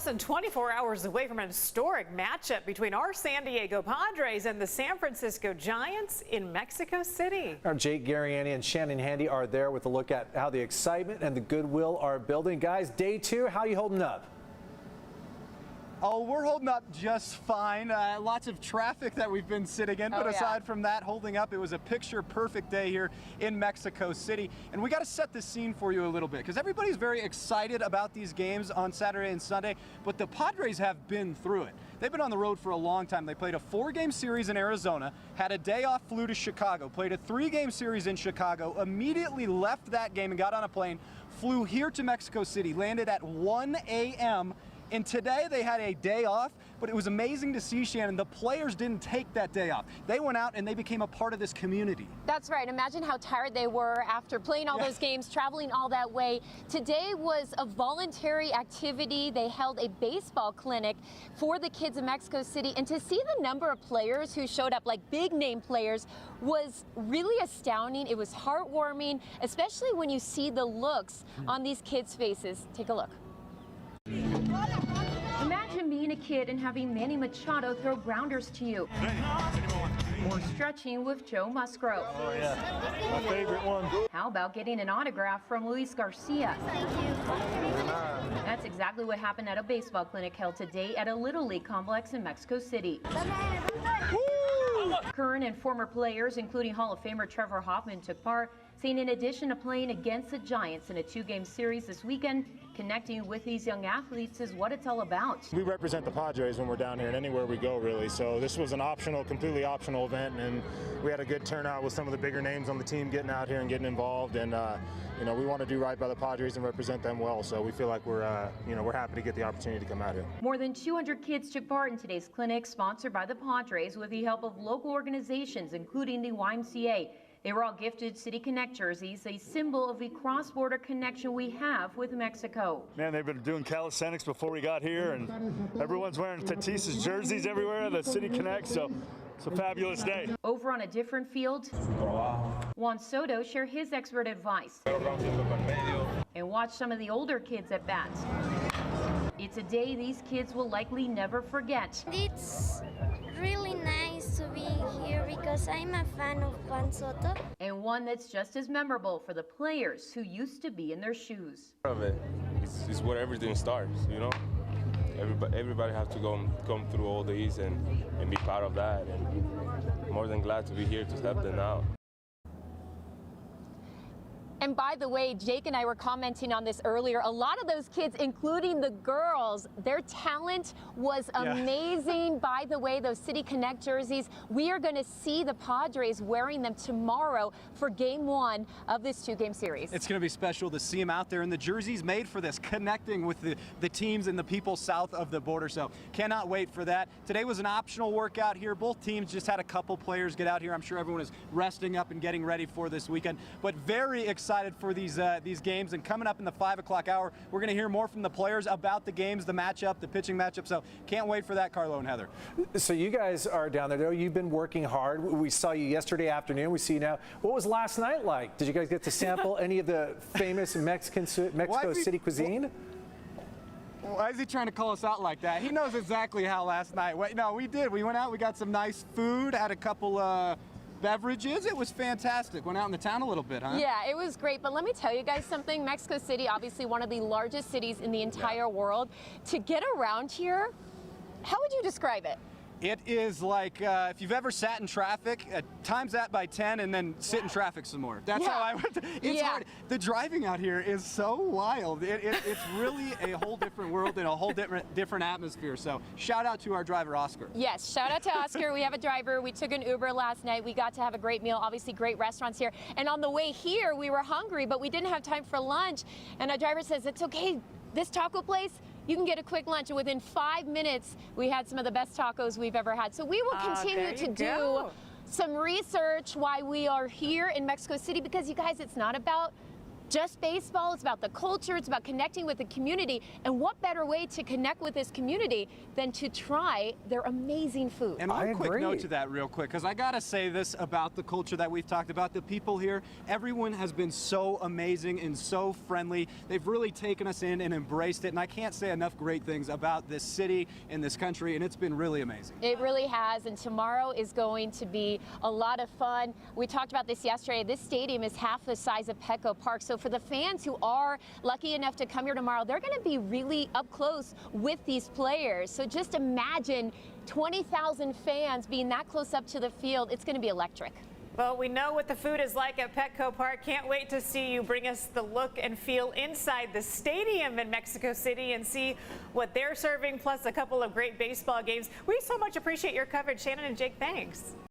than 24 hours away from an historic matchup between our San Diego Padres and the San Francisco Giants in Mexico City. Our Jake Garriani and Shannon Handy are there with a look at how the excitement and the goodwill are building. Guys, day two, how you holding up? Oh, we're holding up just fine. Lots of traffic that we've been sitting in, but aside from that, holding up. It was a picture-perfect day here in Mexico City. And we got to set the scene for you a little bit, because everybody's very excited about these games on Saturday and Sunday, but the Padres have been through it. They've been on the road for a long time. They played a 4-game series in Arizona, had a day off, flew to Chicago, played a 3-game series in Chicago, immediately left that game and got on a plane, flew here to Mexico City, landed at 1 a.m., and today they had a day off, but it was amazing to see, Shannon, the players didn't take that day off. They went out and they became a part of this community. That's right. Imagine how tired they were after playing all those games, traveling all that way. Today was a voluntary activity. They held a baseball clinic for the kids in Mexico City, and to see the number of players who showed up, like big name players, was really astounding. It was heartwarming, especially when you see the looks on these kids' faces. Take a look. Imagine being a kid and having Manny Machado throw grounders to you. Or stretching with Joe Musgrove. Oh yeah, my favorite one. How about getting an autograph from Luis Garcia? That's exactly what happened at a baseball clinic held today at a Little League complex in Mexico City. Current and former players, including Hall of Famer Trevor Hoffman, took part, saying in addition to playing against the Giants in a 2-game series this weekend, connecting with these young athletes is what it's all about. We represent the Padres when we're down here and anywhere we go, really. So this was an optional, completely optional event, and we had a good turnout with some of the bigger names on the team getting out here and getting involved. And you know, we want to do right by the Padres and represent them well. So we feel like we're we're happy to get the opportunity to come out here. More than 200 kids took part in today's clinic, sponsored by the Padres, with the help of local organizations, including the YMCA. They were all gifted City Connect jerseys, a symbol of the cross-border connection we have with Mexico. Man, they've been doing calisthenics before we got here, and everyone's wearing Tatis's jerseys everywhere, the City Connect, so it's a fabulous day. Over on a different field, Juan Soto shared his expert advice and watch some of the older kids at bat. It's a day these kids will likely never forget. It's really nice to be here because I'm a fan of Juan Soto. And one that's just as memorable for the players who used to be in their shoes. It's where everything starts, you know? Everybody has to come through all these and be part of that. And more than glad to be here to help them out. And by the way, Jake and I were commenting on this earlier. A lot of those kids, including the girls, their talent was amazing. By the way, those City Connect jerseys, we are going to see the Padres wearing them tomorrow for Game 1 of this 2-game series. It's going to be special to see them out there, and the jerseys made for this, connecting with the teams and the people south of the border. So cannot wait for that. Today was an optional workout here. Both teams just had a couple players get out here. I'm sure everyone is resting up and getting ready for this weekend, but very excited for these games. And coming up in the 5 o'clock hour, we're going to hear more from the players about the games, the matchup, the pitching matchup. So can't wait for that, Carlo and Heather. So you guys are down there, though. You've been working hard. We saw you yesterday afternoon. We see you now. What was last night like? Did you guys get to sample any of the famous Mexico City cuisine? Why is he trying to call us out like that? He knows exactly how last night went. No, we did. We went out. We got some nice food. Had a couple beverages. It was fantastic. Went out in the town a little bit, huh? Yeah, it was great. But let me tell you guys something. Mexico City, obviously one of the largest cities in the entire world. To get around here, how would you describe it? It is like if you've ever sat in traffic, times that by 10 and then sit in traffic some more. That's how I went. It's hard. The driving out here is so wild. It's really a whole different world and a whole different atmosphere. So shout out to our driver, Oscar. Yes, shout out to Oscar. We have a driver. We took an Uber last night. We got to have a great meal. Obviously, great restaurants here. And on the way here, we were hungry, but we didn't have time for lunch. And our driver says, it's okay. This taco place, you can get a quick lunch. And within 5 minutes, we had some of the best tacos we've ever had. So we will continue to do some research while we are here in Mexico City, because you guys, it's not about just baseball. It's about the culture. It's about connecting with the community. And what better way to connect with this community than to try their amazing food? And one quick note to that real quick, because I got to say this about the culture that we've talked about. The people here, everyone has been so amazing and so friendly. They've really taken us in and embraced it. And I can't say enough great things about this city and this country. And it's been really amazing. It really has. And tomorrow is going to be a lot of fun. We talked about this yesterday. This stadium is half the size of Petco Park. So for the fans who are lucky enough to come here tomorrow, they're going to be really up close with these players. So just imagine 20,000 fans being that close up to the field. It's going to be electric. Well, we know what the food is like at Petco Park. Can't wait to see you bring us the look and feel inside the stadium in Mexico City and see what they're serving, plus a couple of great baseball games. We so much appreciate your coverage. Shannon and Jake, thanks.